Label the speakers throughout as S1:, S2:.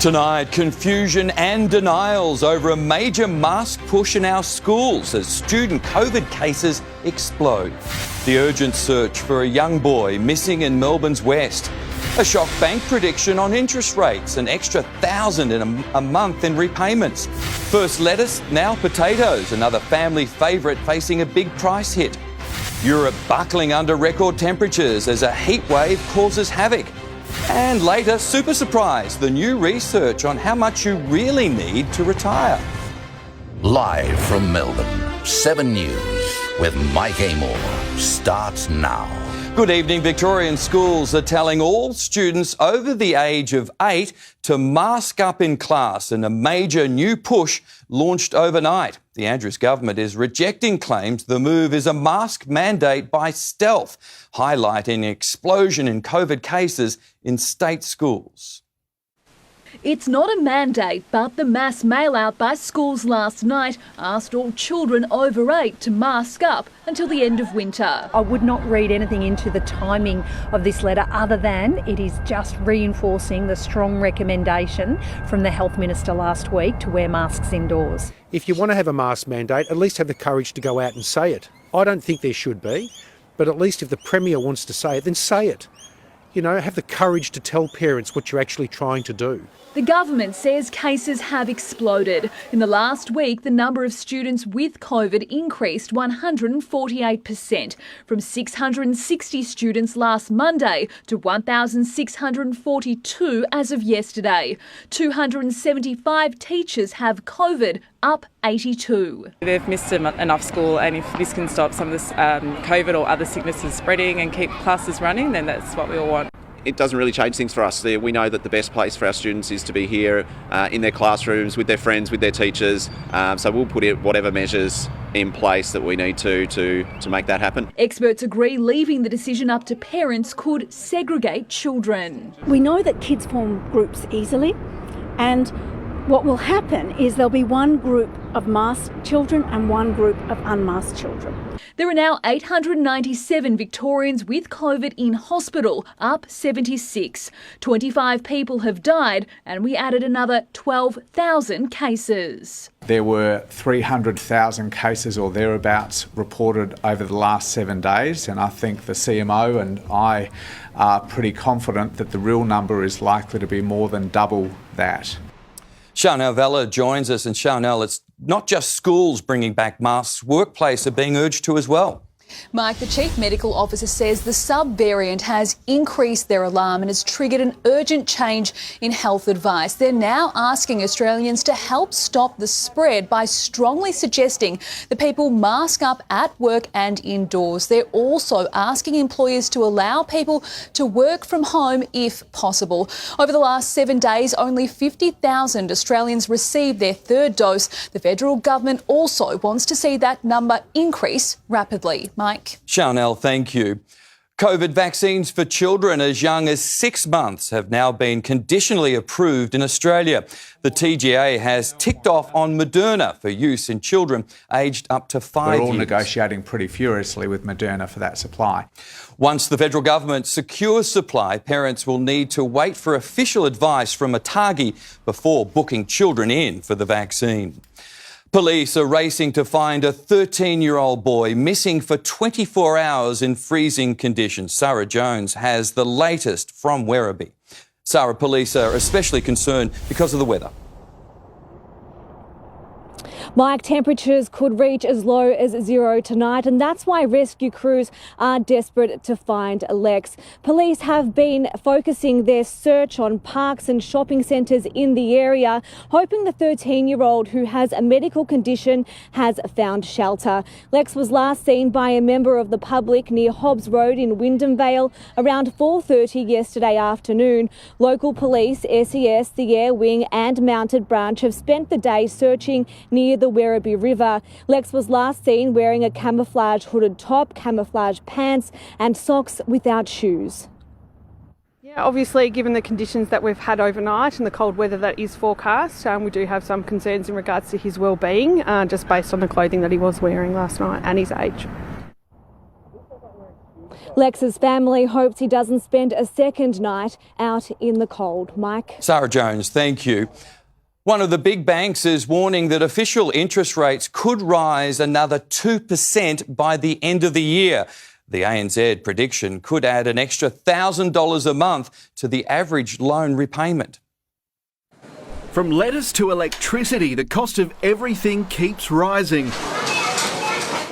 S1: Tonight, confusion and denials over a major mask push in our schools as student COVID cases explode. The urgent search for a young boy missing in Melbourne's west. A shock bank prediction on interest rates, an extra $1,000 in a month in repayments. First lettuce, now potatoes, another family favourite facing a big price hit. Europe buckling under record temperatures as a heat wave causes havoc. And later, super surprise, the new research on how much you really need to retire.
S2: Live from Melbourne, 7 News with Mike Amor starts now.
S1: Good evening. Victorian schools are telling all students over the age of 8 to mask up in class in a major new push launched overnight. The Andrews government is rejecting claims the move is a mask mandate by stealth, highlighting an explosion in COVID cases in state schools.
S3: It's not a mandate, but the mass mail-out by schools last night asked all children over 8 to mask up until the end of winter.
S4: I would not read anything into the timing of this letter other than it is just reinforcing the strong recommendation from the Health Minister last week to wear masks indoors.
S5: If you want to have a mask mandate, at least have the courage to go out and say it. I don't think there should be, but at least if the Premier wants to say it, then say it. You know, have the courage to tell parents what you're actually trying to do.
S3: The government says cases have exploded. In the last week, the number of students with COVID increased 148%, from 660 students last Monday to 1,642 as of yesterday. 275 teachers have COVID, up 82.
S6: They've missed enough school, and if this can stop some of this COVID or other sicknesses spreading and keep classes running, then that's what we all want.
S7: It doesn't really change things for us. We know that the best place for our students is to be here in their classrooms, with their friends, with their teachers. So we'll put whatever measures in place that we need to make that happen.
S3: Experts agree leaving the decision up to parents could segregate children.
S8: We know that kids form groups easily, and what will happen is there'll be one group of masked children and one group of unmasked children.
S3: There are now 897 Victorians with COVID in hospital, up 76. 25 people have died, and we added another 12,000 cases.
S9: There were 300,000 cases or thereabouts reported over the last 7 days, and I think the CMO and I are pretty confident that the real number is likely to be more than double that.
S1: Charnel Vella joins us, and Charnel, it's not just schools bringing back masks, workplace are being urged to as well.
S10: Mike, the Chief Medical Officer says the sub-variant has increased their alarm and has triggered an urgent change in health advice. They're now asking Australians to help stop the spread by strongly suggesting that people mask up at work and indoors. They're also asking employers to allow people to work from home if possible. Over the last 7 days, only 50,000 Australians received their third dose. The federal government also wants to see that number increase rapidly. Mike.
S1: Charnel, thank you. COVID vaccines for children as young as 6 months have now been conditionally approved in Australia. The TGA has ticked off on Moderna for use in children aged up to 5 years.
S9: We're all negotiating pretty furiously with Moderna for that supply.
S1: Once the federal government secures supply, parents will need to wait for official advice from ATAGI before booking children in for the vaccine. Police are racing to find a 13-year-old boy missing for 24 hours in freezing conditions. Sarah Jones has the latest from Werribee. Sarah, police are especially concerned because of the weather.
S11: Mike, temperatures could reach as low as 0 tonight, and that's why rescue crews are desperate to find Lex. Police have been focusing their search on parks and shopping centres in the area, hoping the 13-year-old who has a medical condition has found shelter. Lex was last seen by a member of the public near Hobbs Road in Wyndham Vale around 4:30 yesterday afternoon. Local police, SES, the Air Wing and Mounted Branch have spent the day searching near the Werribee River. Lex was last seen wearing a camouflage hooded top, camouflage pants and socks without shoes.
S12: Yeah, obviously, given the conditions that we've had overnight and the cold weather that is forecast, we do have some concerns in regards to his well-being, just based on the clothing that he was wearing last night and his age.
S11: Lex's family hopes he doesn't spend a second night out in the cold. Mike?
S1: Sarah Jones, thank you. One of the big banks is warning that official interest rates could rise another 2% by the end of the year. The ANZ prediction could add an extra $1,000 a month to the average loan repayment.
S13: From letters to electricity, the cost of everything keeps rising.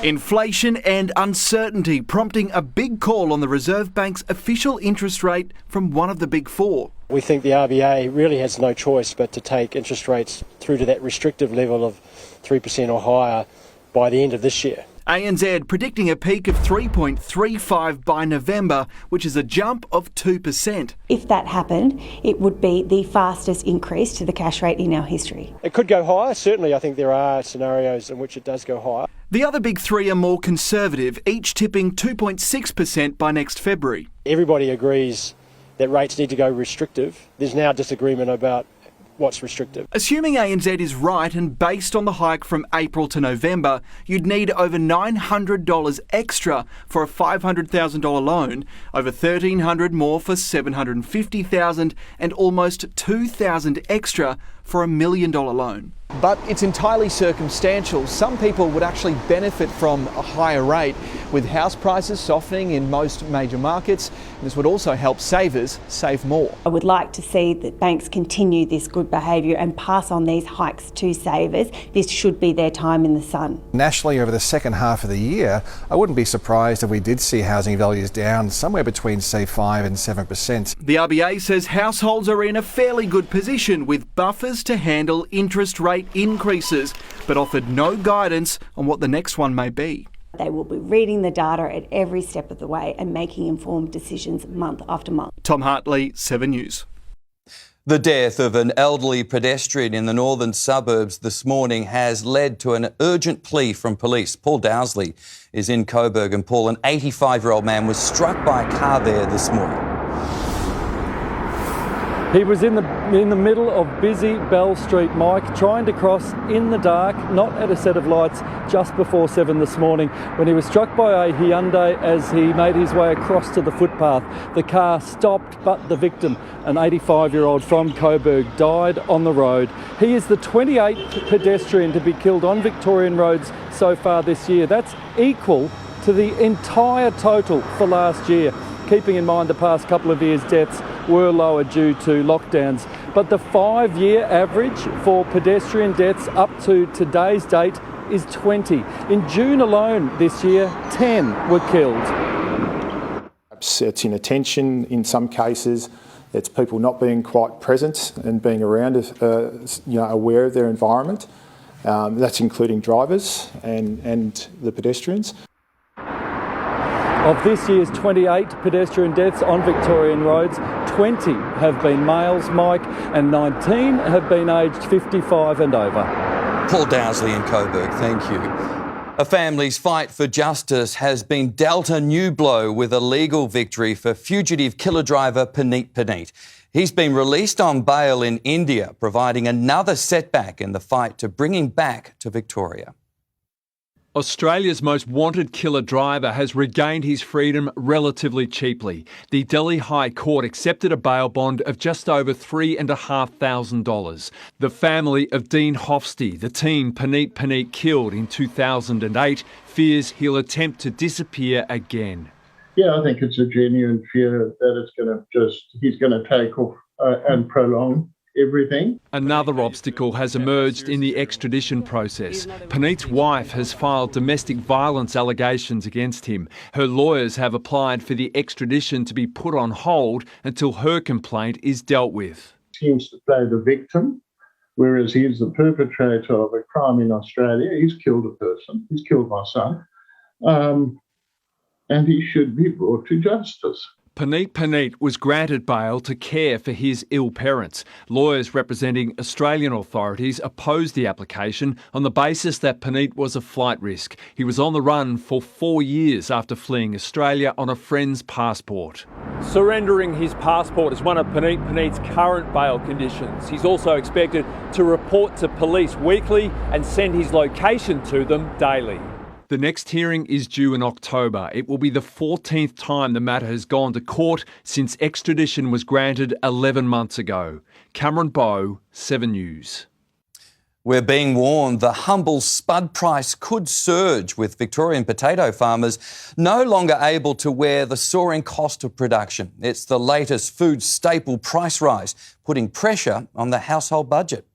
S13: Inflation and uncertainty prompting a big call on the Reserve Bank's official interest rate from one of the big four.
S14: We think the RBA really has no choice but to take interest rates through to that restrictive level of 3% or higher by the end of this year.
S13: ANZ predicting a peak of 3.35 by November, which is a jump of 2%.
S15: If that happened, it would be the fastest increase to the cash rate in our history.
S14: It could go higher. Certainly, I think there are scenarios in which it does go higher.
S13: The other big three are more conservative, each tipping 2.6% by next February.
S14: Everybody agrees that rates need to go restrictive. There's now disagreement about what's restrictive.
S13: Assuming ANZ is right and based on the hike from April to November, you'd need over $900 extra for a $500,000 loan, over $1,300 more for $750,000 and almost $2,000 extra for $1 million loan.
S16: But it's entirely circumstantial. Some people would actually benefit from a higher rate, with house prices softening in most major markets. This would also help savers save more.
S15: I would like to see that banks continue this good behaviour and pass on these hikes to savers. This should be their time in the sun.
S17: Nationally, over the second half of the year, I wouldn't be surprised if we did see housing values down somewhere between, say, 5 and 7%.
S13: The RBA says households are in a fairly good position with buffers to handle interest rate increases, but offered no guidance on what the next one may be.
S15: They will be reading the data at every step of the way and making informed decisions month after month.
S13: Tom Hartley, 7 News.
S1: The death of an elderly pedestrian in the northern suburbs this morning has led to an urgent plea from police. Paul Dowsley is in Coburg, and Paul, an 85-year-old man was struck by a car there this morning.
S18: He was in the middle of busy Bell Street, Mike, trying to cross in the dark, not at a set of lights, just before 7 this morning, when he was struck by a Hyundai as he made his way across to the footpath. The car stopped, but the victim, an 85-year-old from Coburg, died on the road. He is the 28th pedestrian to be killed on Victorian roads so far this year. That's equal to the entire total for last year. Keeping in mind the past couple of years' deaths were lower due to lockdowns. But the 5-year average for pedestrian deaths up to today's date is 20. In June alone this year, 10 were killed.
S19: It's inattention in some cases. It's people not being quite present and being around, aware of their environment. That's including drivers and the pedestrians.
S18: Of this year's 28 pedestrian deaths on Victorian roads, 20 have been males, Mike, and 19 have been aged 55 and over.
S1: Paul Dowsley in Coburg, thank you. A family's fight for justice has been dealt a new blow with a legal victory for fugitive killer driver Puneet Puneet. He's been released on bail in India, providing another setback in the fight to bring him back to Victoria.
S20: Australia's most wanted killer driver has regained his freedom relatively cheaply. The Delhi High Court accepted a bail bond of just over $3,500. The family of Dean Hofstee, the teen Puneet Puneet killed in 2008, fears he'll attempt to disappear again.
S21: Yeah, I think it's a genuine fear that he's going to take off and prolong everything.
S20: Another obstacle has emerged in the extradition process. Puneet's wife has filed domestic violence allegations against him. Her lawyers have applied for the extradition to be put on hold until her complaint is dealt with.
S21: He seems to play the victim, whereas he's the perpetrator of a crime in Australia. He's killed a person. He's killed my son. And he should be brought to justice.
S20: Puneet Puneet was granted bail to care for his ill parents. Lawyers representing Australian authorities opposed the application on the basis that Puneet was a flight risk. He was on the run for 4 years after fleeing Australia on a friend's passport.
S22: Surrendering his passport is one of Puneet Puneet's current bail conditions. He's also expected to report to police weekly and send his location to them daily.
S20: The next hearing is due in October. It will be the 14th time the matter has gone to court since extradition was granted 11 months ago. Cameron Bowe, 7 News.
S1: We're being warned the humble spud price could surge, with Victorian potato farmers no longer able to wear the soaring cost of production. It's the latest food staple price rise, putting pressure on the household budget.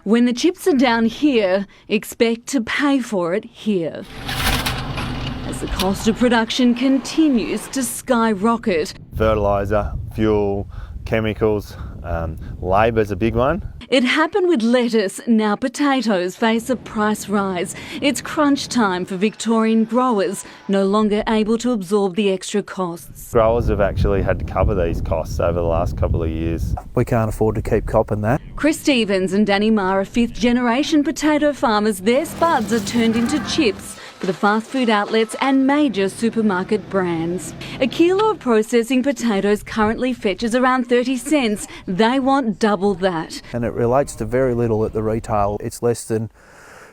S2: When the chips are down here, expect to pay for it here. As the cost of production continues to skyrocket.
S4: Fertiliser, fuel, chemicals, labour's a big one.
S2: It happened with lettuce, now potatoes face a price rise. It's crunch time for Victorian growers, no longer able to absorb the extra costs.
S4: Growers have actually had to cover these costs over the last couple of years.
S23: We can't afford to keep copping that.
S2: Chris Stevens and Danny Marr are fifth-generation potato farmers. Their spuds are turned into chips for the fast food outlets and major supermarket brands. A kilo of processing potatoes currently fetches around 30 cents. They want double that.
S23: And it relates to very little at the retail. It's less than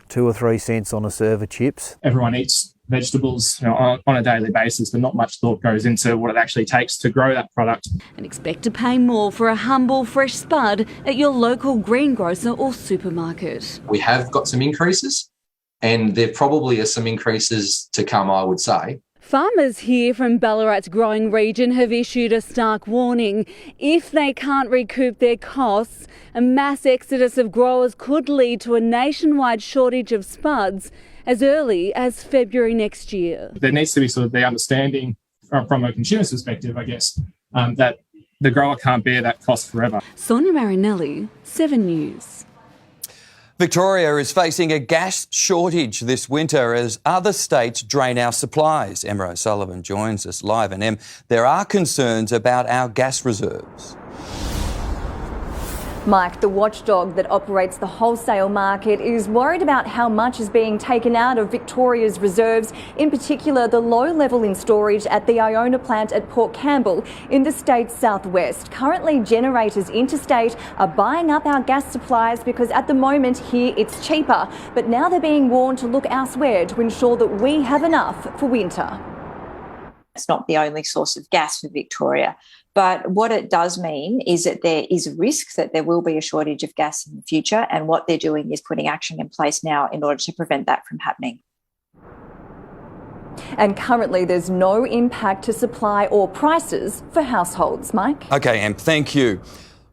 S23: 2 or 3 cents on a serve of chips.
S24: Everyone eats vegetables on a daily basis, but not much thought goes into what it actually takes to grow that product.
S2: And expect to pay more for a humble fresh spud at your local greengrocer or supermarket.
S25: We have got some increases, and there probably are some increases to come, I would say.
S2: Farmers here from Ballarat's growing region have issued a stark warning. If they can't recoup their costs, a mass exodus of growers could lead to a nationwide shortage of spuds as early as February next year.
S24: There needs to be sort of the understanding from a consumer's perspective, I guess, that the grower can't bear that cost forever.
S2: Sonia Marinelli, 7 News.
S1: Victoria is facing a gas shortage this winter as other states drain our supplies. Emma O'Sullivan joins us live. And Em, there are concerns about our gas reserves.
S3: Mike, the watchdog that operates the wholesale market, is worried about how much is being taken out of Victoria's reserves, in particular the low level in storage at the Iona plant at Port Campbell in the state's southwest. Currently, generators interstate are buying up our gas supplies because at the moment here it's cheaper, but now they're being warned to look elsewhere to ensure that we have enough for winter.
S26: It's not the only source of gas for Victoria, but what it does mean is that there is a risk that there will be a shortage of gas in the future, and what they're doing is putting action in place now in order to prevent that from happening.
S3: And currently there's no impact to supply or prices for households. Mike?
S1: OK, Em, thank you.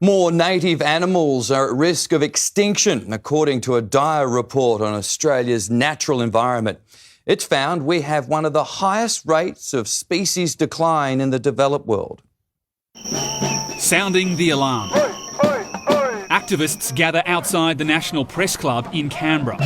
S1: More native animals are at risk of extinction, according to a dire report on Australia's natural environment. It's found we have one of the highest rates of species decline in the developed world.
S27: Sounding the alarm. Activists gather outside the National Press Club in Canberra.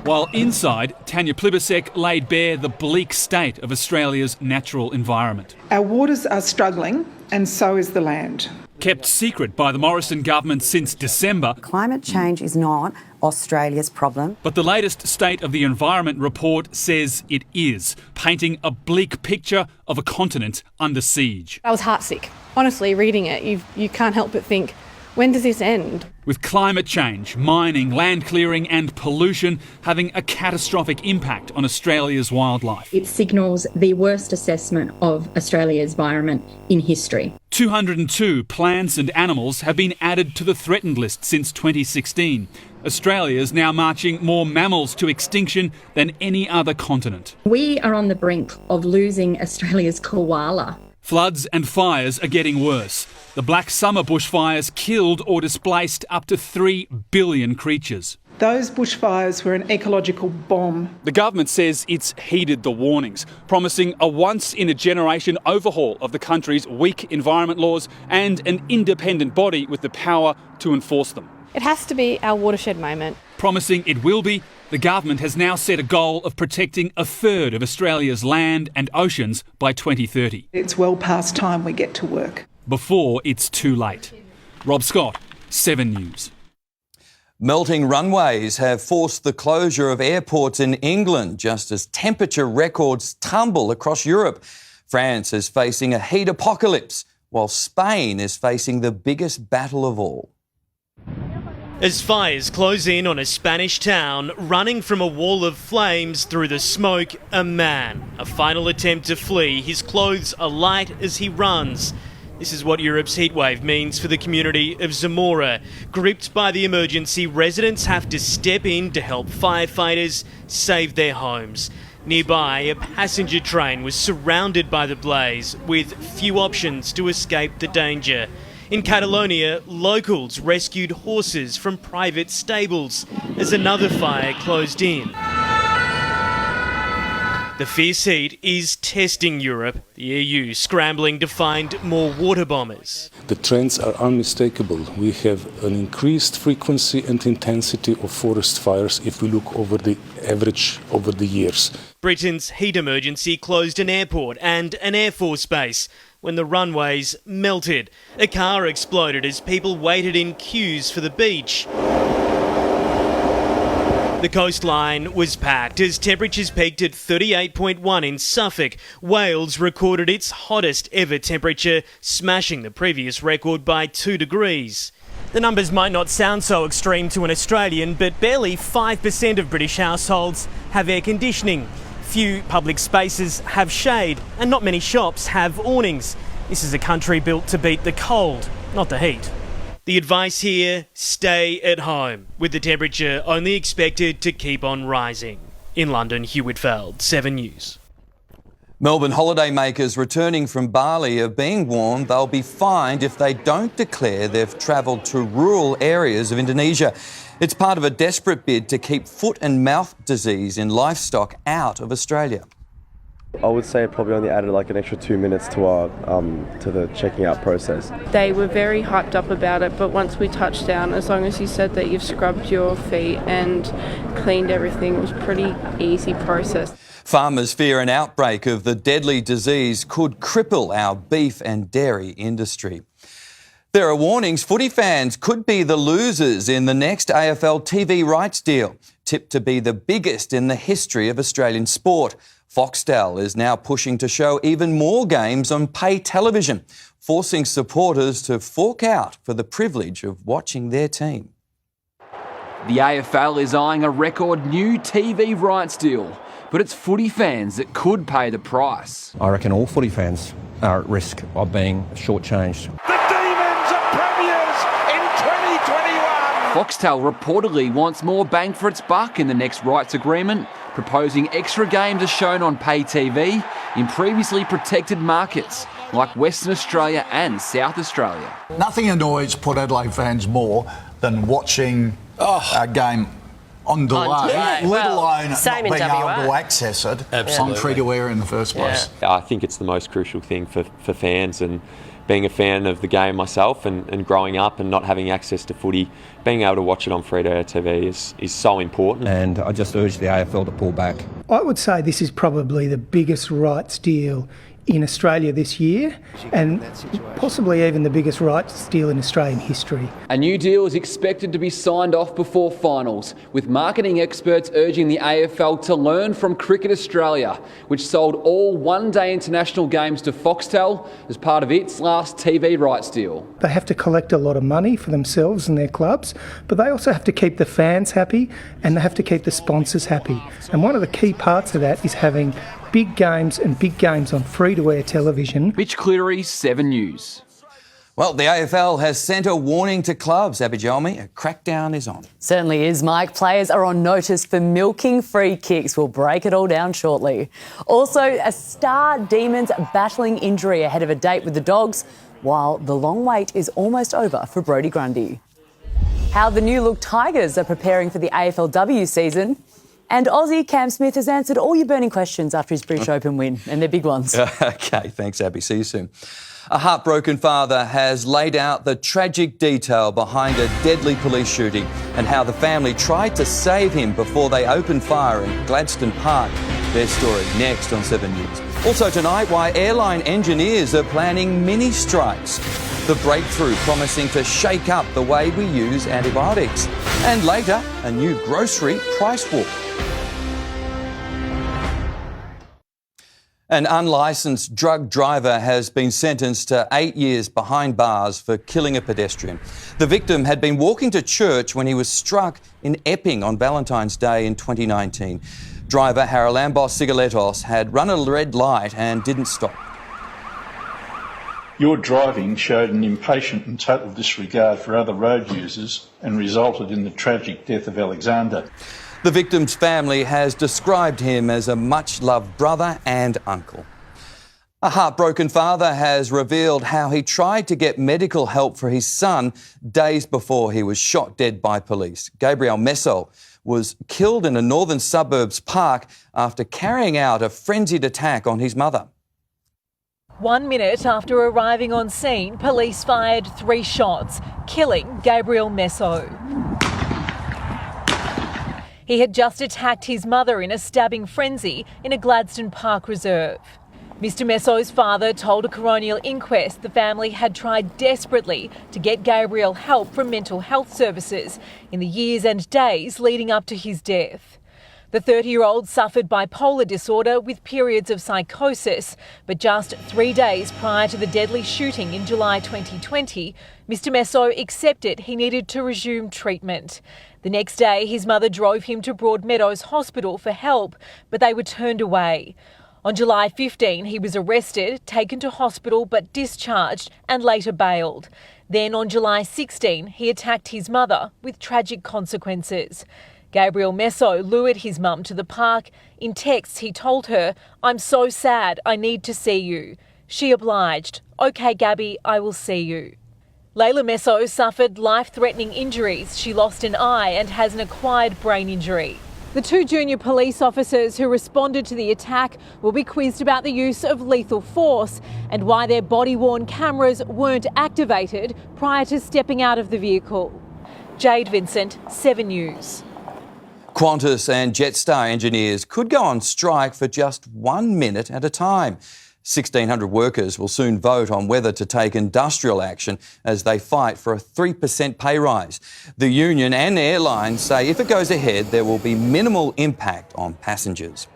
S27: While inside, Tanya Plibersek laid bare the bleak state of Australia's natural environment.
S28: Our waters are struggling, and so is the land.
S27: Kept secret by the Morrison government since December.
S29: Climate change is not Australia's problem.
S27: But the latest State of the Environment report says it is, painting a bleak picture of a continent under siege.
S12: I was heartsick. Honestly, reading it, you can't help but think, when does this end?
S27: With climate change, mining, land clearing and pollution having a catastrophic impact on Australia's wildlife.
S30: It signals the worst assessment of Australia's environment in history.
S27: 202 plants and animals have been added to the threatened list since 2016. Australia's now marching more mammals to extinction than any other continent.
S30: We are on the brink of losing Australia's koala.
S27: Floods and fires are getting worse. The Black Summer bushfires killed or displaced up to 3 billion creatures.
S28: Those bushfires were an ecological bomb.
S27: The government says it's heeded the warnings, promising a once-in-a-generation overhaul of the country's weak environment laws and an independent body with the power to enforce them.
S12: It has to be our watershed moment.
S27: Promising it will be, the government has now set a goal of protecting a third of Australia's land and oceans by 2030.
S28: It's well past time we get to work.
S27: Before it's too late. Rob Scott, 7 News.
S1: Melting runways have forced the closure of airports in England just as temperature records tumble across Europe. France is facing a heat apocalypse, while Spain is facing the biggest battle of all.
S5: As fires close in on a Spanish town, running from a wall of flames through the smoke, a man. A final attempt to flee, his clothes alight as he runs. This is what Europe's heatwave means for the community of Zamora. Gripped by the emergency, residents have to step in to help firefighters save their homes. Nearby, a passenger train was surrounded by the blaze, with few options to escape the danger. In Catalonia, locals rescued horses from private stables as another fire closed in. The fierce heat is testing Europe, the EU scrambling to find more water bombers.
S6: The trends are unmistakable. We have an increased frequency and intensity of forest fires if we look over the average over the years.
S5: Britain's heat emergency closed an airport and an Air Force base when the runways melted. A car exploded as people waited in queues for the beach. The coastline was packed as temperatures peaked at 38.1 in Suffolk. Wales recorded its hottest ever temperature, smashing the previous record by 2 degrees. The numbers might not sound so extreme to an Australian, but barely 5% of British households have air conditioning. Few public spaces have shade, and not many shops have awnings. This is a country built to beat the cold, not the heat. The advice here, stay at home, with the temperature only expected to keep on rising. In London, Hugh Whitfield, 7 News.
S1: Melbourne holidaymakers returning from Bali are being warned they'll be fined if they don't declare they've travelled to rural areas of Indonesia. It's part of a desperate bid to keep foot and mouth disease in livestock out of Australia.
S7: I would say it probably only added like an extra 2 minutes to the checking out process.
S12: They were very hyped up about it, but once we touched down, as long as you said that you've scrubbed your feet and cleaned everything, it was a pretty easy process.
S1: Farmers fear an outbreak of the deadly disease could cripple our beef and dairy industry. There are warnings footy fans could be the losers in the next AFL TV rights deal, tipped to be the biggest in the history of Australian sport. Foxtel is now pushing to show even more games on pay television, forcing supporters to fork out for the privilege of watching their team.
S8: The AFL is eyeing a record new TV rights deal, but it's footy fans that could pay the price.
S9: I reckon all footy fans are at risk of being shortchanged.
S8: Foxtel reportedly wants more bang for its buck in the next rights agreement, proposing extra games are shown on pay TV in previously protected markets like Western Australia and South Australia.
S10: Nothing annoys Port Adelaide fans more than watching a game on delay, let alone not being able to access it on free-to-air in the first place.
S11: Yeah. I think it's the most crucial thing for fans, and being a fan of the game myself and growing up and not having access to footy, being able to watch it on free-to-air TV is so important.
S9: And I just urge the AFL to pull back.
S14: I would say this is probably the biggest rights deal in Australia this year, and possibly even the biggest rights deal in Australian history.
S8: A new deal is expected to be signed off before finals, with marketing experts urging the AFL to learn from Cricket Australia, which sold all one-day international games to Foxtel as part of its last TV rights deal.
S14: They have to collect a lot of money for themselves and their clubs, but they also have to keep the fans happy and they have to keep the sponsors happy. And one of the key parts of that is having big games and big games on free-to-air television.
S8: Mitch Cleary, 7 News.
S1: Well, the AFL has sent a warning to clubs. Abby Jelmy, a crackdown is on.
S16: Certainly is, Mike. Players are on notice for milking free kicks. We'll break it all down shortly. Also, a star Demons battling injury ahead of a date with the Dogs, while the long wait is almost over for Brodie Grundy. How the new look Tigers are preparing for the AFLW season. And Aussie Cam Smith has answered all your burning questions after his British Open win, and they're big ones.
S1: OK, thanks, Abby. See you soon. A heartbroken father has laid out the tragic detail behind a deadly police shooting and how the family tried to save him before they opened fire in Gladstone Park. Their story next on 7 News. Also tonight, why airline engineers are planning mini strikes. The breakthrough promising to shake up the way we use antibiotics. And later, a new grocery price war. An unlicensed drug driver has been sentenced to 8 years behind bars for killing a pedestrian. The victim had been walking to church when he was struck in Epping on Valentine's Day in 2019. Driver Haralambos Sigaletos had run a red light and didn't stop.
S4: Your driving showed an impatient and total disregard for other road users and resulted in the tragic death of Alexander.
S1: The victim's family has described him as a much-loved brother and uncle. A heartbroken father has revealed how he tried to get medical help for his son days before he was shot dead by police. Gabriel Meso was killed in a northern suburbs park after carrying out a frenzied attack on his mother.
S3: 1 minute after arriving on scene, police fired 3 shots, killing Gabriel Meso. He had just attacked his mother in a stabbing frenzy in a Gladstone Park reserve. Mr Meso's father told a coronial inquest the family had tried desperately to get Gabriel help from mental health services in the years and days leading up to his death. The 30-year-old suffered bipolar disorder with periods of psychosis, but just 3 days prior to the deadly shooting in July 2020, Mr Meso accepted he needed to resume treatment. The next day, his mother drove him to Broadmeadows Hospital for help, but they were turned away. On July 15, he was arrested, taken to hospital but discharged and later bailed. Then on July 16, he attacked his mother with tragic consequences. Gabriel Meso lured his mum to the park. In texts, he told her, "I'm so sad, I need to see you." She obliged. "OK, Gabby, I will see you." Layla Meso suffered life-threatening injuries. She lost an eye and has an acquired brain injury. The 2 junior police officers who responded to the attack will be quizzed about the use of lethal force and why their body-worn cameras weren't activated prior to stepping out of the vehicle. Jade Vincent, 7 News.
S1: Qantas and Jetstar engineers could go on strike for just 1 minute at a time. 1,600 workers will soon vote on whether to take industrial action as they fight for a 3% pay rise. The union and airlines say if it goes ahead, there will be minimal impact on passengers.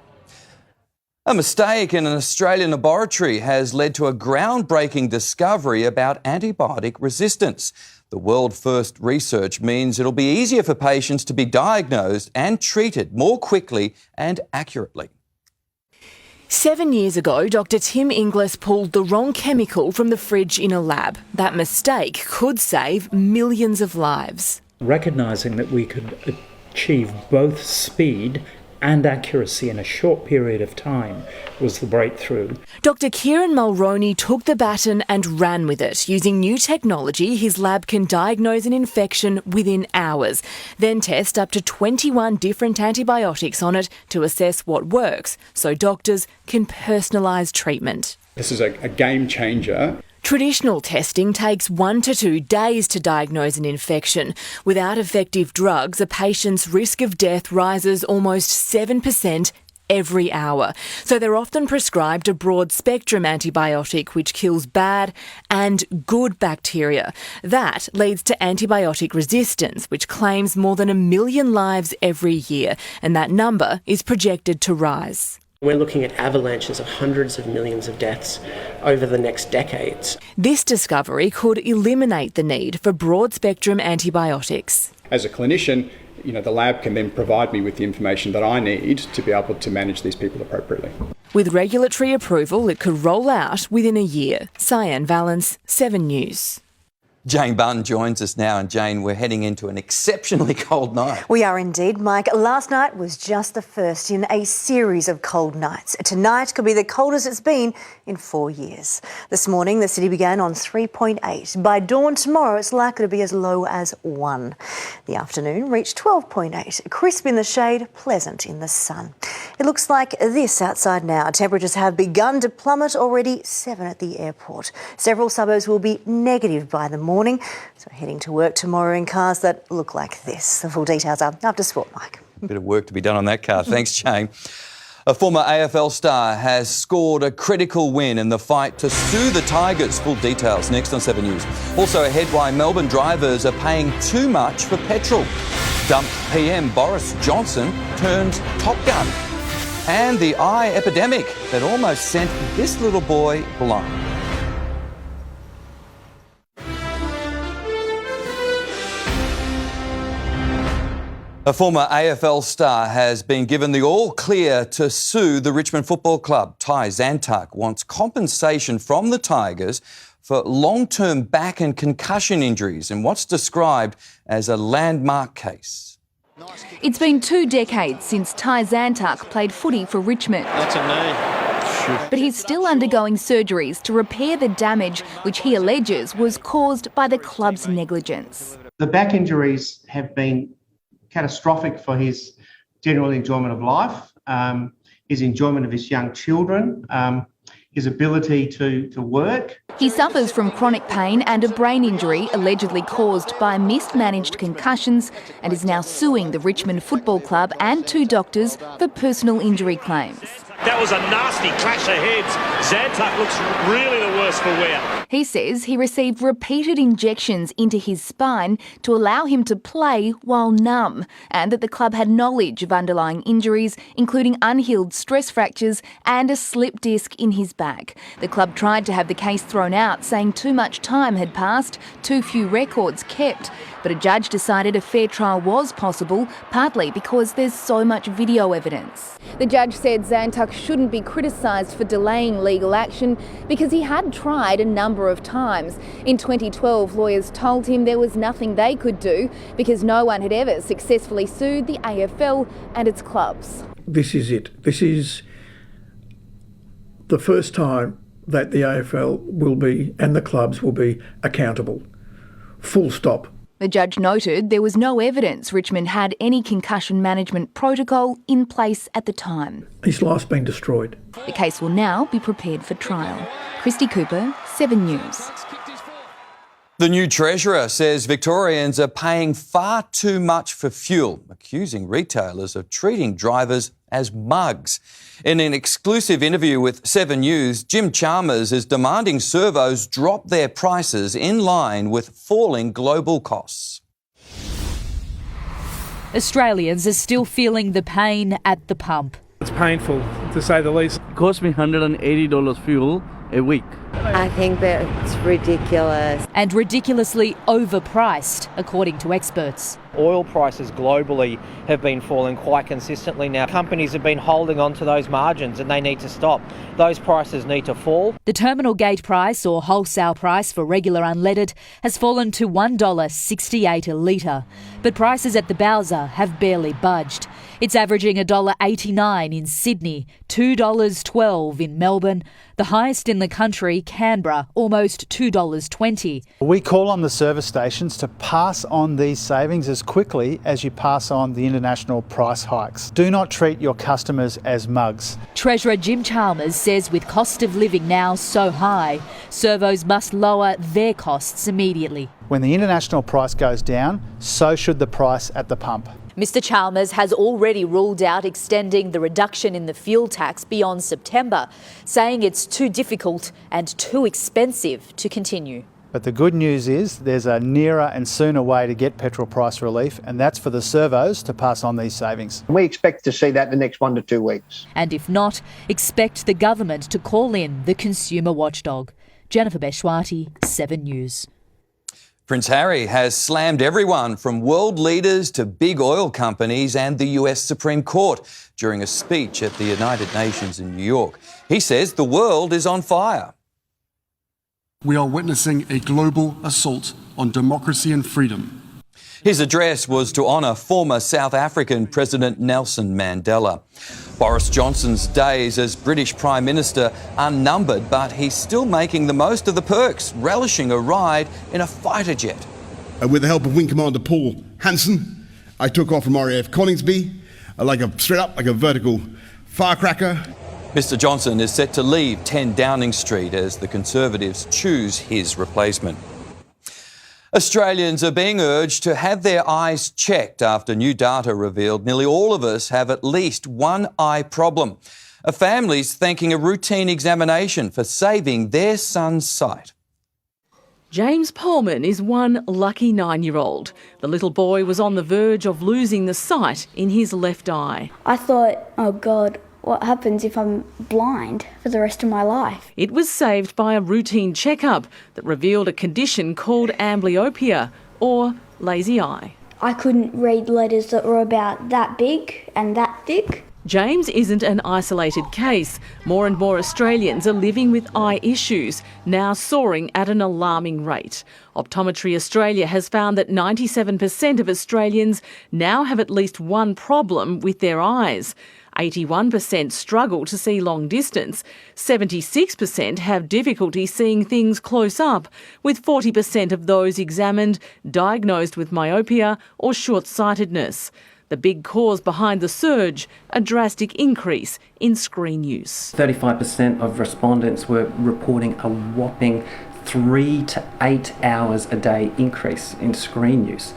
S1: A mistake in an Australian laboratory has led to a groundbreaking discovery about antibiotic resistance. The world-first research means it'll be easier for patients to be diagnosed and treated more quickly and accurately.
S13: 7 years ago, Dr Tim Inglis pulled the wrong chemical from the fridge in a lab. That mistake could save millions of lives.
S15: Recognising that we could achieve both speed and accuracy in a short period of time was the breakthrough.
S13: Dr Kieran Mulroney took the baton and ran with it. Using new technology, his lab can diagnose an infection within hours, then test up to 21 different antibiotics on it to assess what works, so doctors can personalise treatment.
S15: This is a game changer.
S13: Traditional testing takes 1 to 2 days to diagnose an infection. Without effective drugs, a patient's risk of death rises almost 7% every hour. So they're often prescribed a broad-spectrum antibiotic which kills bad and good bacteria. That leads to antibiotic resistance, which claims more than 1 million lives every year, and that number is projected to rise.
S17: We're looking at avalanches of hundreds of millions of deaths over the next decades.
S13: This discovery could eliminate the need for broad-spectrum antibiotics.
S15: As a clinician, the lab can then provide me with the information that I need to be able to manage these people appropriately.
S13: With regulatory approval, it could roll out within a year. Cyan Valance, 7 News.
S1: Jane Bunn joins us now, and Jane, we're heading into an exceptionally cold night.
S18: We are indeed, Mike. Last night was just the first in a series of cold nights. Tonight could be the coldest it's been in 4 years. This morning, the city began on 3.8. By dawn tomorrow, it's likely to be as low as 1. The afternoon reached 12.8. Crisp in the shade, pleasant in the sun. It looks like this outside now. Temperatures have begun to plummet already, 7 at the airport. Several suburbs will be negative by the morning, so heading to work tomorrow in cars that look like this. The full details are after sport, Mike.
S1: Bit of work to be done on that car. Thanks, Jane. A former AFL star has scored a critical win in the fight to sue the Tigers. Full details next on 7 News. Also ahead, why Melbourne drivers are paying too much for petrol. Dumped PM Boris Johnson turns Top Gun. And the eye epidemic that almost sent this little boy blind. A former AFL star has been given the all-clear to sue the Richmond Football Club. Ty Zantuck wants compensation from the Tigers for long-term back and concussion injuries in what's described as a landmark case.
S3: It's been 2 decades since Ty Zantuck played footy for Richmond.
S2: That's a knee.
S3: But he's still undergoing surgeries to repair the damage which he alleges was caused by the club's negligence.
S19: The back injuries have been catastrophic for his general enjoyment of life, his enjoyment of his young children, his ability to work.
S3: He suffers from chronic pain and a brain injury allegedly caused by mismanaged concussions and is now suing the Richmond Football Club and 2 doctors for personal injury claims.
S2: That was a nasty clash of heads. Zantuck looks really the worse for wear.
S3: He says he received repeated injections into his spine to allow him to play while numb, and that the club had knowledge of underlying injuries, including unhealed stress fractures and a slip disc in his back. The club tried to have the case thrown out, saying too much time had passed, too few records kept. But a judge decided a fair trial was possible, partly because there's so much video evidence. The judge said Zantuck shouldn't be criticised for delaying legal action because he had tried a number of times. In 2012, lawyers told him there was nothing they could do because no one had ever successfully sued the AFL and its clubs.
S20: This is it. This is the first time that the AFL will be, and the clubs will be, accountable. Full stop.
S3: The judge noted there was no evidence Richmond had any concussion management protocol in place at the time.
S20: His life's been destroyed.
S3: The case will now be prepared for trial. Christy Cooper, 7 News.
S1: The new Treasurer says Victorians are paying far too much for fuel, accusing retailers of treating drivers as mugs. In an exclusive interview with 7 News, Jim Chalmers is demanding servos drop their prices in line with falling global costs.
S21: Australians are still feeling the pain at the pump.
S22: It's painful, to say the least.
S23: It cost me $180 fuel a week.
S24: I think that it's ridiculous.
S21: And ridiculously overpriced, according to experts.
S27: Oil prices globally have been falling quite consistently now. Companies have been holding on to those margins and they need to stop. Those prices need to fall.
S21: The terminal gate price, or wholesale price for regular unleaded, has fallen to $1.68 a litre. But prices at the Bowser have barely budged. It's averaging $1.89 in Sydney, $2.12 in Melbourne. The highest in the country, Canberra, almost $2.20.
S28: We call on the service stations to pass on these savings as quickly as you pass on the international price hikes. Do not treat your customers as mugs.
S21: Treasurer Jim Chalmers says with cost of living now so high, servos must lower their costs immediately.
S28: When the international price goes down, so should the price at the pump.
S21: Mr Chalmers has already ruled out extending the reduction in the fuel tax beyond September, saying it's too difficult and too expensive to continue.
S28: But the good news is there's a nearer and sooner way to get petrol price relief, and that's for the servos to pass on these savings.
S25: We expect to see that in the next 1 to 2 weeks.
S21: And if not, expect the government to call in the consumer watchdog. Jennifer Beshwati, 7 News.
S1: Prince Harry has slammed everyone from world leaders to big oil companies and the US Supreme Court during a speech at the United Nations in New York. He says the world is on fire.
S30: We are witnessing a global assault on democracy and freedom.
S1: His address was to honour former South African President Nelson Mandela. Boris Johnson's days as British Prime Minister are numbered, but he's still making the most of the perks, relishing a ride in a fighter jet.
S30: With the help of Wing Commander Paul Hansen, I took off from RAF Coningsby straight up like a vertical firecracker.
S1: Mr Johnson is set to leave 10 Downing Street as the Conservatives choose his replacement. Australians are being urged to have their eyes checked after new data revealed nearly all of us have at least one eye problem. A family's thanking a routine examination for saving their son's sight.
S26: James Pullman is one lucky 9-year-old. The little boy was on the verge of losing the sight in his left eye.
S29: I thought, oh God,
S5: what happens if I'm blind for the rest of my life?
S26: It was saved by a routine checkup that revealed a condition called amblyopia, or lazy eye.
S5: I couldn't read letters that were about that big and that thick.
S26: James isn't an isolated case. More and more Australians are living with eye issues, now soaring at an alarming rate. Optometry Australia has found that 97% of Australians now have at least one problem with their eyes. 81% struggle to see long distance. 76% have difficulty seeing things close up, with 40% of those examined diagnosed with myopia or short-sightedness. The big cause behind the surge, a drastic increase in screen use.
S6: 35% of respondents were reporting a whopping 3 to 8 hours a day increase in screen use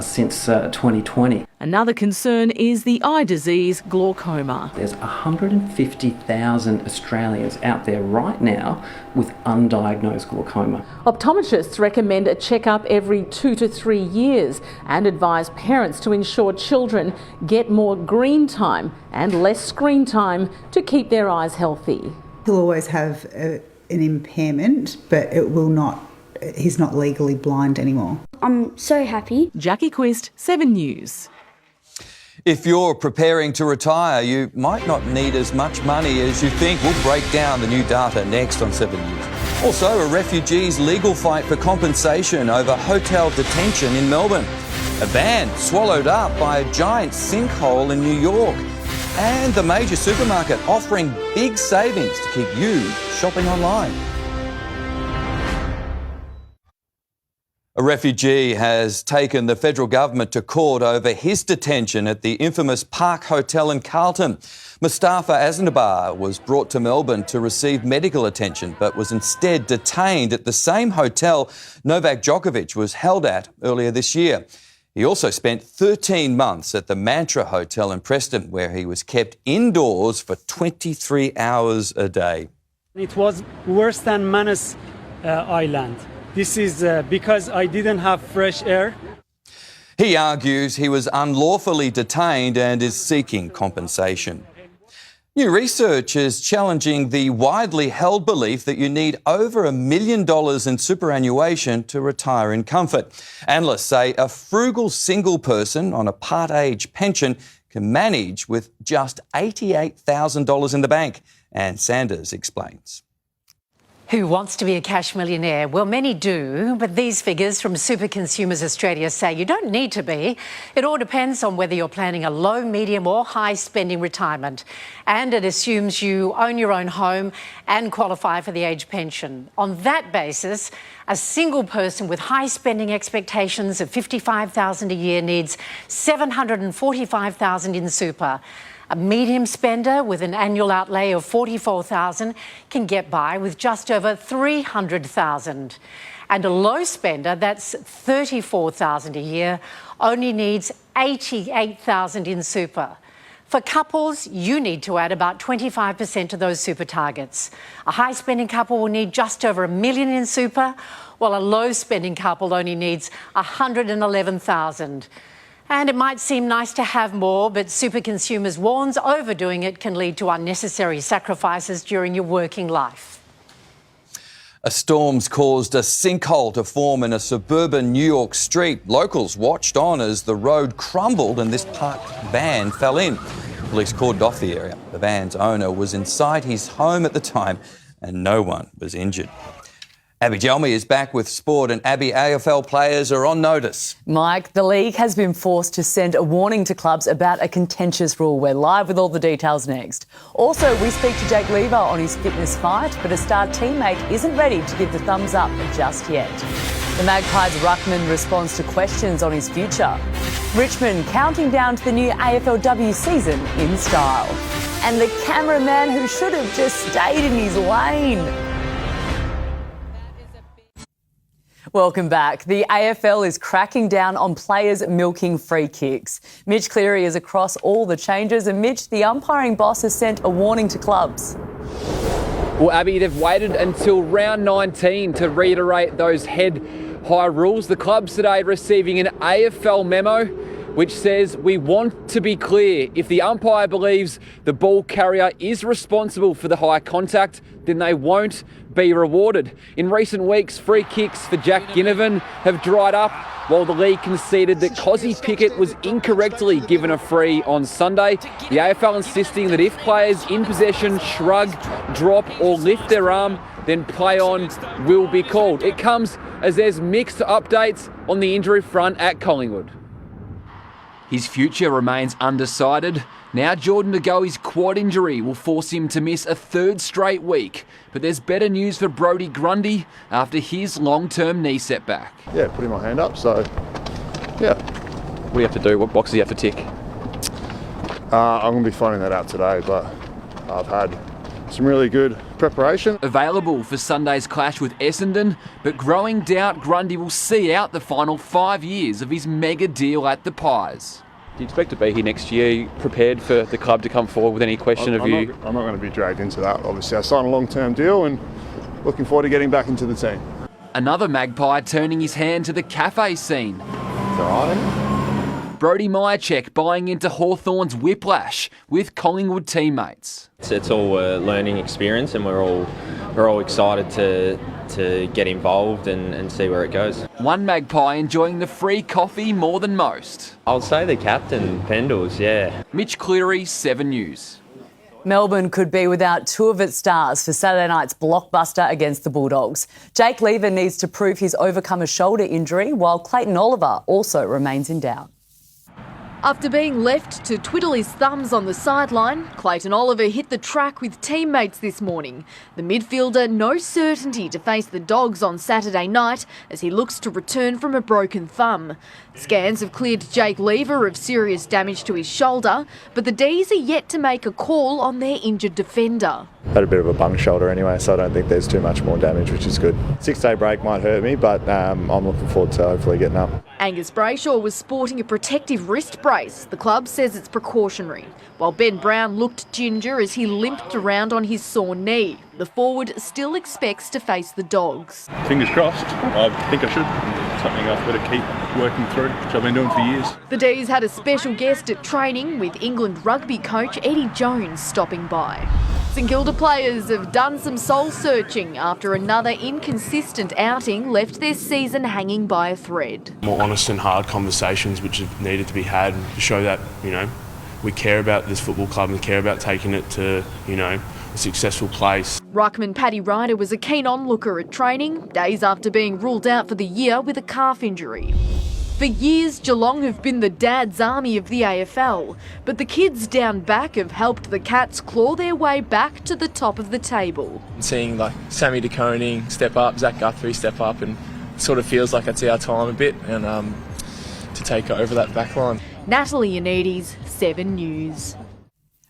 S6: since 2020.
S26: Another concern is the eye disease glaucoma.
S6: There's 150,000 Australians out there right now with undiagnosed glaucoma.
S26: Optometrists recommend a checkup every 2 to 3 years and advise parents to ensure children get more green time and less screen time to keep their eyes healthy.
S7: He'll always have an impairment, but he's not legally blind anymore.
S5: I'm so happy.
S26: Jackie Quist, 7 News.
S1: If you're preparing to retire, you might not need as much money as you think. We'll break down the new data next on 7 News. Also, a refugee's legal fight for compensation over hotel detention in Melbourne. A van swallowed up by a giant sinkhole in New York. And the major supermarket offering big savings to keep you shopping online. A refugee has taken the federal government to court over his detention at the infamous Park Hotel in Carlton. Mustafa Aznabar was brought to Melbourne to receive medical attention, but was instead detained at the same hotel Novak Djokovic was held at earlier this year. He also spent 13 months at the Mantra Hotel in Preston, where he was kept indoors for 23 hours a day.
S8: It was worse than Manus Island. This is because I didn't have fresh air.
S1: He argues he was unlawfully detained and is seeking compensation. New research is challenging the widely held belief that you need over $1 million in superannuation to retire in comfort. Analysts say a frugal single person on a part-age pension can manage with just $88,000 in the bank. Anne Sanders explains.
S9: Who wants to be a cash millionaire? Well, many do, but these figures from Super Consumers Australia say you don't need to be. It all depends on whether you're planning a low, medium or high spending retirement. And it assumes you own your own home and qualify for the age pension. On that basis, a single person with high spending expectations of $55,000 a year needs $745,000 in super. A medium spender with an annual outlay of $44,000 can get by with just over $300,000. And a low spender, that's $34,000 a year, only needs $88,000 in super. For couples, you need to add about 25% to those super targets. A high spending couple will need just over $1 million in super, while a low spending couple only needs $111,000. And it might seem nice to have more, but Super Consumers warns overdoing it can lead to unnecessary sacrifices during your working life.
S1: A storm's caused a sinkhole to form in a suburban New York street. Locals watched on as the road crumbled and this parked van fell in. Police cordoned off the area. The van's owner was inside his home at the time and no one was injured. Abby Jelmy is back with sport, and Abby, AFL players are on notice.
S16: Mike, the league has been forced to send a warning to clubs about a contentious rule. We're live with all the details next. Also, we speak to Jake Lever on his fitness fight, but a star teammate isn't ready to give the thumbs up just yet. The Magpies' ruckman responds to questions on his future. Richmond counting down to the new AFLW season in style. And the cameraman who should have just stayed in his lane. Welcome back. The AFL is cracking down on players milking free kicks. Mitch Cleary is across all the changes, and Mitch, the umpiring boss, has sent a warning to clubs.
S10: Well, Abby, they've waited until round 19 to reiterate those head-high rules. The clubs today receiving an AFL memo which says we want to be clear. If the umpire believes the ball carrier is responsible for the high contact, then they won't be rewarded. In recent weeks, free kicks for Jack Ginnivan have dried up, while the league conceded that Cozzy Pickett was incorrectly given a free on Sunday. The AFL insisting that if players in possession shrug, drop or lift their arm, then play on will be called. It comes as there's mixed updates on the injury front at Collingwood. His future remains undecided. Now Jordan De Goey's quad injury will force him to miss a third straight week. But there's better news for Brodie Grundy after his long-term knee setback.
S4: Yeah, putting my hand up, so yeah.
S10: What do you have to do? What boxes do you have to tick?
S4: I'm going to be finding that out today, but I've had some really good preparation.
S10: Available for Sunday's clash with Essendon, but growing doubt Grundy will see out the final 5 years of his mega deal at the Pies. Do you expect to be here next year? Are you prepared for the club to come forward with any question of you?
S4: I'm not going to be dragged into that, obviously. I signed a long-term deal and looking forward to getting back into the team.
S10: Another Magpie turning his hand to the cafe scene.
S4: It's all right.
S10: Brodie Myercheck buying into Hawthorn's whiplash with Collingwood teammates.
S11: It's all a learning experience, and we're all excited to get involved and see where it goes.
S10: One Magpie enjoying the free coffee more than most.
S11: I'll say the captain, Pendles, yeah.
S10: Mitch Cleary, 7 News.
S16: Melbourne could be without two of its stars for Saturday night's blockbuster against the Bulldogs. Jake Lever needs to prove he's overcome a shoulder injury, while Clayton Oliver also remains in doubt.
S3: After being left to twiddle his thumbs on the sideline, Clayton Oliver hit the track with teammates this morning. The midfielder no certainty to face the Dogs on Saturday night as he looks to return from a broken thumb. Scans have cleared Jake Lever of serious damage to his shoulder, but the D's are yet to make a call on their injured defender.
S4: Had a bit of a bung shoulder anyway, so I don't think there's too much more damage, which is good. 6-day break might hurt me, but I'm looking forward to hopefully getting up.
S3: Angus Brayshaw was sporting a protective wrist brace. The club says it's precautionary, while Ben Brown looked ginger as he limped around on his sore knee. The forward still expects to face the Dogs.
S12: Fingers crossed. I think I should. Something I've got to keep working through, which I've been doing for years.
S3: The D's had a special guest at training, with England rugby coach Eddie Jones stopping by. St Kilda players have done some soul searching after another inconsistent outing left their season hanging by a thread.
S13: More honest and hard conversations which have needed to be had to show that, we care about this football club and care about taking it to, a successful place.
S3: Ruckman Paddy Ryder was a keen onlooker at training, days after being ruled out for the year with a calf injury. For years, Geelong have been the dad's army of the AFL, but the kids down back have helped the Cats claw their way back to the top of the table.
S14: Seeing Sammy De Koning step up, Zach Guthrie step up, and it sort of feels like it's our time a bit, and to take over that back line.
S3: Natalie Anides, 7 News.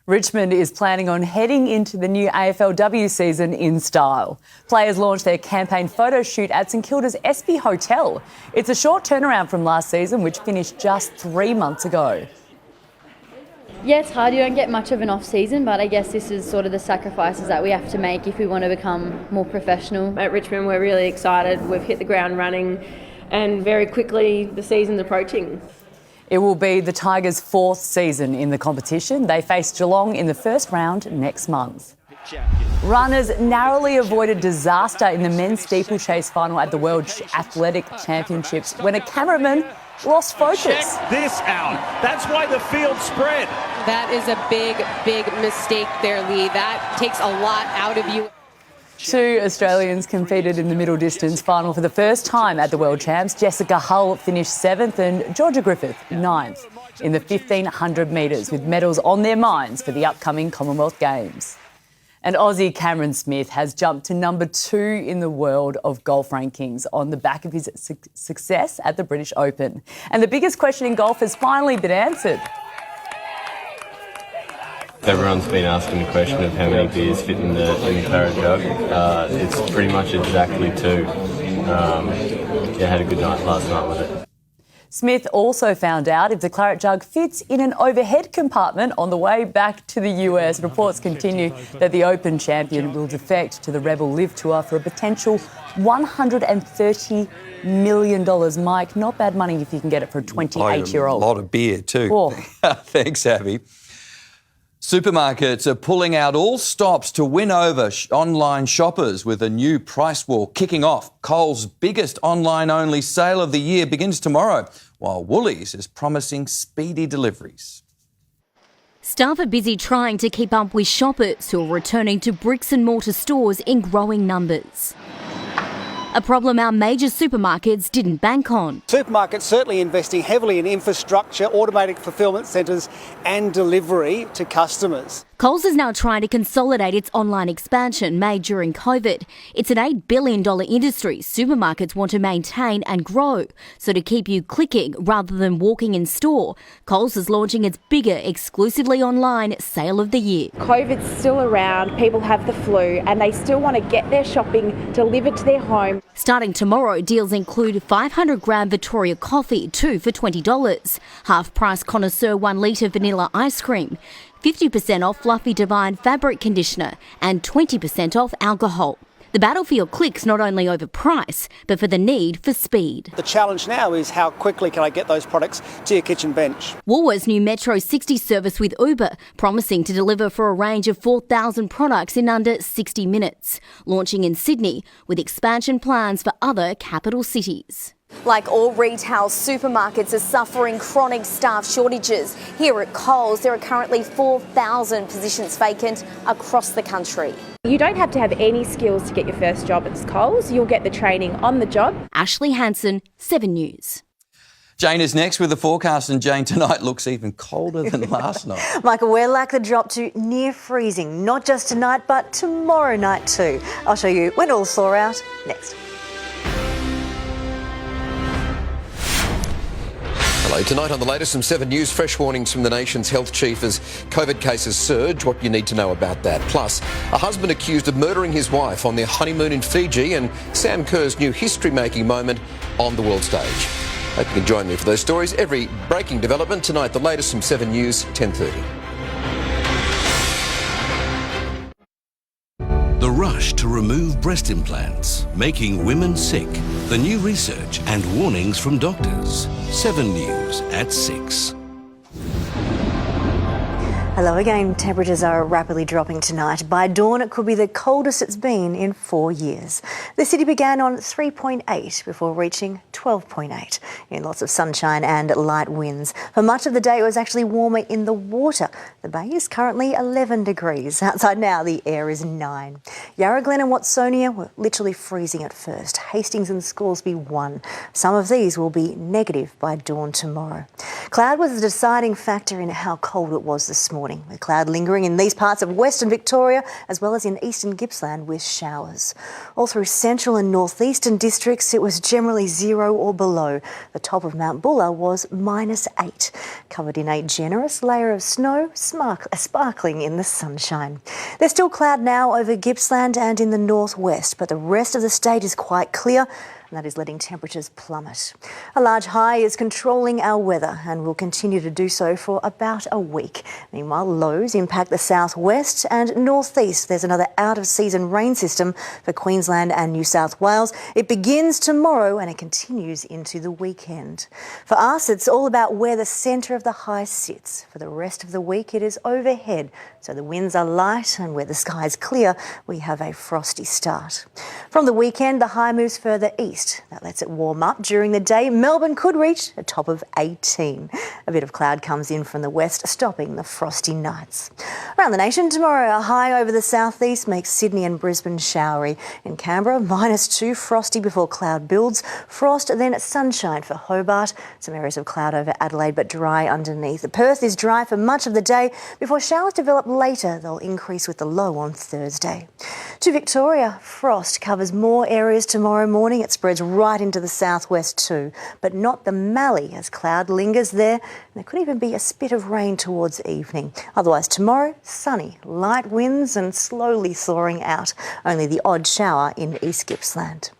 S16: Richmond is planning on heading into the new AFLW season in style. Players launched their campaign photo shoot at St Kilda's Espy Hotel. It's a short turnaround from last season, which finished just 3 months ago.
S15: Yeah, it's hard. You don't get much of an off-season, but I guess this is sort of the sacrifices that we have to make if we want to become more professional.
S17: At Richmond, we're really excited. We've hit the ground running, and very quickly the season's approaching.
S16: It will be the Tigers' 4th season in the competition. They face Geelong in the first round next month. Runners narrowly avoided disaster in the men's steeplechase final at the World Athletic Championships when a cameraman lost focus.
S2: Check this out. That's why the field spread.
S18: That is a big mistake there, Lee. That takes a lot out of you.
S16: 2 Australians competed in the middle distance final for the first time at the World Champs. Jessica Hull finished 7th and Georgia Griffith 9th in the 1500 metres, with medals on their minds for the upcoming Commonwealth Games. And Aussie Cameron Smith has jumped to number 2 in the world of golf rankings on the back of his success at the British Open. And the biggest question in golf has finally been answered.
S19: Everyone's been asking the question of how many beers fit in the claret jug. It's pretty much exactly 2. Had a good night last night with it.
S16: Smith also found out if the claret jug fits in an overhead compartment on the way back to the US. Reports continue that the Open champion will defect to the Rebel Live Tour for a potential $130 million. Mike, not bad money if you can get it for a 28-year-old.
S1: A lot of beer too.
S16: Oh.
S1: Thanks, Abby. Supermarkets are pulling out all stops to win over online shoppers with a new price war kicking off. Coles' biggest online-only sale of the year begins tomorrow, while Woolies is promising speedy deliveries.
S20: Staff are busy trying to keep up with shoppers who are returning to bricks and mortar stores in growing numbers. A problem our major supermarkets didn't bank on.
S21: Supermarkets certainly investing heavily in infrastructure, automated fulfilment centres and delivery to customers.
S20: Coles is now trying to consolidate its online expansion made during COVID. It's an $8 billion industry supermarkets want to maintain and grow. So to keep you clicking rather than walking in store, Coles is launching its bigger, exclusively online sale of the year.
S22: COVID's still around, people have the flu and they still want to get their shopping delivered to their home.
S20: Starting tomorrow, deals include 500 gram Victoria coffee, 2 for $20, half price Connoisseur 1 litre vanilla ice cream, 50% off Fluffy Divine fabric conditioner and 20% off alcohol. The battlefield clicks not only over price, but for the need for speed.
S21: The challenge now is how quickly can I get those products to your kitchen bench.
S20: Woolworths' new Metro 60 service with Uber, promising to deliver for a range of 4,000 products in under 60 minutes. Launching in Sydney, with expansion plans for other capital cities.
S23: Like all retail, supermarkets are suffering chronic staff shortages. Here at Coles, there are currently 4,000 positions vacant across the country.
S22: You don't have to have any skills to get your first job at Coles. You'll get the training on the job.
S20: Ashley Hansen, 7 News.
S1: Jane is next with the forecast, and Jane, tonight looks even colder than last night.
S24: Michael, we're likely to drop to near freezing, not just tonight, but tomorrow night too. I'll show you when it'll thaw out next.
S25: Hello. Tonight on the latest from 7 News, fresh warnings from the nation's health chief as COVID cases surge. What you need to know about that. Plus, a husband accused of murdering his wife on their honeymoon in Fiji, and Sam Kerr's new history-making moment on the world stage. Hope you can join me for those stories. Every breaking development tonight, the latest from 7 News, 10:30.
S27: The rush to remove breast implants, making women sick. The new research and warnings from doctors. 7 News at 6.
S24: Hello again. Temperatures are rapidly dropping tonight. By dawn, it could be the coldest it's been in 4 years. The city began on 3.8 before reaching 12.8 in lots of sunshine and light winds. For much of the day, it was actually warmer in the water. The bay is currently 11 degrees. Outside now, the air is 9. Yarra Glen and Watsonia were literally freezing at first. Hastings and Scoresby 1. Some of these will be negative by dawn tomorrow. Cloud was the deciding factor in how cold it was this morning, with cloud lingering in these parts of Western Victoria as well as in eastern Gippsland with showers. All through central and northeastern districts, it was generally 0 or below. The top of Mount Buller was -8, covered in a generous layer of snow, sparkling in the sunshine. There's still cloud now over Gippsland and in the northwest, but the rest of the state is quite clear, and that is letting temperatures plummet. A large high is controlling our weather and will continue to do so for about a week. Meanwhile, lows impact the southwest and northeast. There's another out-of-season rain system for Queensland and New South Wales. It begins tomorrow and it continues into the weekend. For us, it's all about where the centre of the high sits. For the rest of the week, it is overhead, so the winds are light, and where the sky is clear, we have a frosty start. From the weekend, the high moves further east. That lets it warm up during the day. Melbourne could reach a top of 18. A bit of cloud comes in from the west, stopping the frosty nights. Around the nation tomorrow, a high over the southeast makes Sydney and Brisbane showery. In Canberra, -2, frosty before cloud builds. Frost, then sunshine for Hobart. Some areas of cloud over Adelaide, but dry underneath. Perth is dry for much of the day before showers develop later. They'll increase with the low on Thursday. To Victoria, frost covers more areas tomorrow morning. It spreads right into the southwest too, but not the Mallee as cloud lingers there, and there could even be a spit of rain towards evening. Otherwise tomorrow, sunny, light winds and slowly thawing out. Only the odd shower in East Gippsland.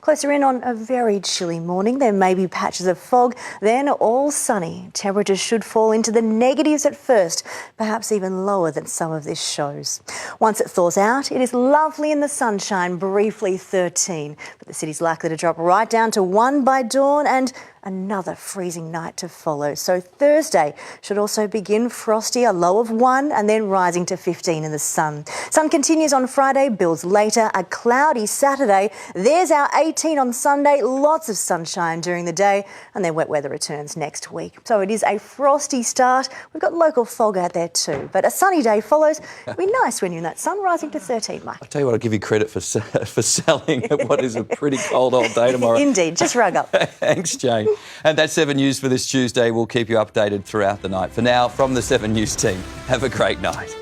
S24: Closer in on a very chilly morning. There may be patches of fog, then all sunny. Temperatures should fall into the negatives at first, perhaps even lower than some of this shows. Once it thaws out, it is lovely in the sunshine, briefly 13. But the city's likely to drop right down to 1 by dawn and another freezing night to follow. So Thursday should also begin frosty, a low of 1 and then rising to 15 in the sun. Sun continues on Friday, builds later, a cloudy Saturday. There's our 18 on Sunday, lots of sunshine during the day and then wet weather returns next week. So it is a frosty start. We've got local fog out there too, but a sunny day follows. It'll be nice when you're in that sun, rising to 13, Mike.
S1: I'll tell you what, I'll give you credit for selling at what is a pretty cold old day tomorrow.
S24: Indeed, just rug up.
S1: Thanks, Jane. And that's 7 News for this Tuesday. We'll keep you updated throughout the night. For now, from the 7 News team, have a great night.